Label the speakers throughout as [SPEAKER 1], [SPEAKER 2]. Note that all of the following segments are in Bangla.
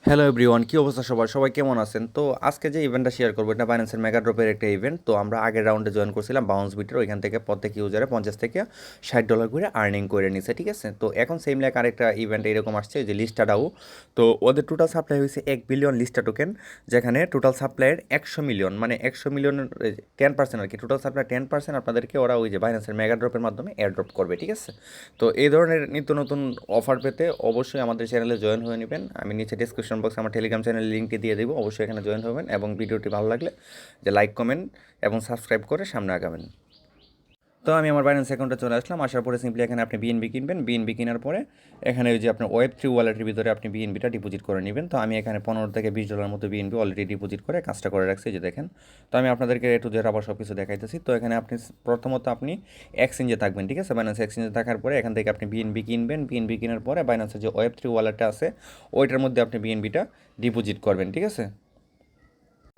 [SPEAKER 1] হ্যালো এভরিওয়ান, কী অবস্থা সবার? সবাই কেমন আছেন? তো আজকে যে ইভেন্টটা শেয়ার করবো এটা বাইন্যান্সের মেগা ড্রপের একটা ইভেন্ট। তো আমরা আগের রাউন্ডে জয়েন করছিলাম বাউন্স বিটের, ওইখান থেকে প্রত্যেক ইউজারে 50 থেকে $60 করে আর্নিং করে নিছে, ঠিক আছে? তো এখন সেম লাইক আরেকটা ইভেন্ট এরকম আসছে যে লিস্টাডাও। তো ওদের টোটাল সাপ্লাই হয়েছে 1 বিলিয়ন লিস্টা টোকেন, যেখানে টোটাল সাপ্লাইয়ের 100 মিলিয়ন, মানে 100 মিলিয়নের 10% আর কি, টোটাল সাপ্লাই 10% আপনাদেরকে ওরা ওই যে বাইন্যান্সের মেগা ড্রপের মাধ্যমে এয়ার ড্রপ করবে, ঠিক আছে? তো এই ধরনের নিত্য নতুন অফার পেতে অবশ্যই আমাদের চ্যানেলে জয়েন হয়ে নেবেন। আমি নিচে ডিসক্রিপশন বক্সে আমার টেলিগ্রাম চ্যানেলের লিঙ্কটি দিয়ে দেবো, অবশ্যই এখানে জয়েন হবেন এবং ভিডিওটি ভালো লাগলে যে লাইক কমেন্ট এবং সাবস্ক্রাইব করে সামনে আগাবেন। তো আমি আমার বাইন্যান্স অ্যাকাউন্টে চলে আসলাম। আসার পরে সিম্পলি এখানে আপনি বিএনবি কিনবেন। বিএনবি কেনার পরে এখানে ওই যে আপনার ওয়েব 3 ওয়ালেটের ভিতরে আপনি বিএনবিটা ডিপোজিট করে নেবেন। তো আমি এখানে $15 থেকে $20 মতো বিএনবি অলরেডি ডিপোজিট করে কাজটা করে রাখছি, যে দেখেন। তো আমি আপনাদেরকে একটু যে আবার সব কিছু দেখাইতেছি। তো এখানে আপনি প্রথমত আপনি এক্সচেঞ্জে থাকবেন, ঠিক আছে? বাইন্যান্স এক্সচেঞ্জে থাকার পরে এখান থেকে আপনি বিএনবি কিনবেন। বিএনবি কেনার পরে বাইন্যান্সের যে ওয়েব 3 ওয়ালেটটা আছে ওইটার মধ্যে আপনি বিএনবিটা ডিপোজিট করবেন, ঠিক আছে?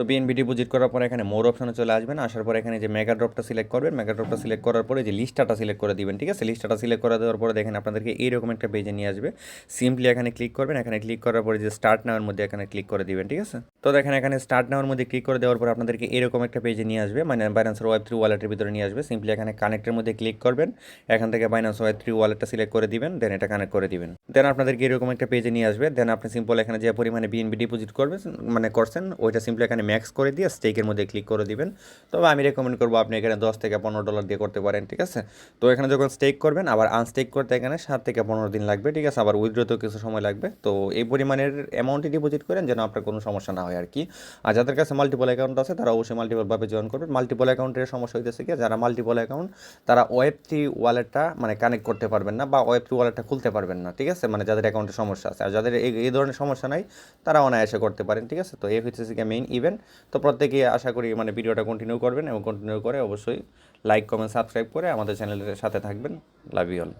[SPEAKER 1] তো বিএনবি ডিপোজিট করার পরে এখানে মোর অপশনে চলে আসবেন। আসার পরে এখানে যে মেগা ড্রপটা সিলেক্ট করবেন, মেগা ড্রপটা সিলেক্ট করার পরে যে লিস্টাটা সিলেক্ট করে দিবেন, ঠিক আছে? লিস্টাটা সিলেক্ট করে দেওয়ার পরে দেখেন আপনাদেরকে এইরকম একটা পেজে নিয়ে আসবে। সিম্পলি এখানে ক্লিক করবেন। এখানে ক্লিক করার পরে যে স্টার্ট নাওয়ার মধ্যে এখানে ক্লিক করে দিবেন, ঠিক আছে? তো দেখেন এখানে স্টার্ট নাওয়ার মধ্যে ক্লিক করে দেওয়ার পর আপনাদেরকে এরকম একটা পেজে নিয়ে আসবে, মানে বাইন্যান্সের ওয়েব 3 ওয়ালেটের ভিতরে নিয়ে আসবে। সিম্পলি এখানে কানেক্টের মধ্যে ক্লিক করবেন। এখান থেকে বাইন্যান্স ওয়েব 3 ওয়ালেটটা সিলেক্ট করে দিবেন, দেন এটা কানেক্ট করে দিবেন। দেন আপনাদেরকে এরকম একটা পেজে নিয়ে আসবে। দেন আপনি সিম্পল এখানে যে পরিমাণে বিএনবি ডিপোজিট করবেন, মানে করছেন, ওইটা সিম্পলি এখানে ম্যাক্স করে দিয়ে স্টেকের মধ্যে ক্লিক করে দিবেন। তবে আমি রেকমেন্ড করবো আপনি এখানে $10 থেকে $15 দিয়ে করতে পারেন, ঠিক আছে? তো এখানে যখন স্টেক করবেন, আবার আনস্টেক করতে এখানে 7 থেকে 15 দিন লাগবে, ঠিক আছে? আবার উইথড্রতেও কিছু সময় লাগবে। তো এই পরিমাণের অ্যামাউন্টই ডিপোজিট করেন যেন আপনার কোনো সমস্যা না হয় আর কি। আর যাদের কাছে মাল্টিপল অ্যাকাউন্ট আছে তারা অবশ্যই মাল্টিপলভাবে জয়েন করবেন। মাল্টিপল অ্যাকাউন্টের সমস্যা হইতেছে কি, যারা মাল্টিপল অ্যাকাউন্ট তারা ওয়েব 3 ওয়ালেটটা মানে কানেক্ট করতে পারবেন না, বা ওয়েব 3 ওয়ালেটটা খুলতে পারবেন না, ঠিক আছে? মানে যাদের অ্যাকাউন্টের সমস্যা আছে। আর যাদের এই ধরনের সমস্যা নাই তারা অনায়াসে করতে পারেন, ঠিক আছে? তো এই হচ্ছে মেইন ইভেন্ট। তো প্রত্যেকেই আশা করি মানে ভিডিওটা কন্টিনিউ করবেন এবং কন্টিনিউ করে অবশ্যই লাইক কমেন্ট সাবস্ক্রাইব করে আমাদের চ্যানেলের সাথে থাকবেন। Love you all.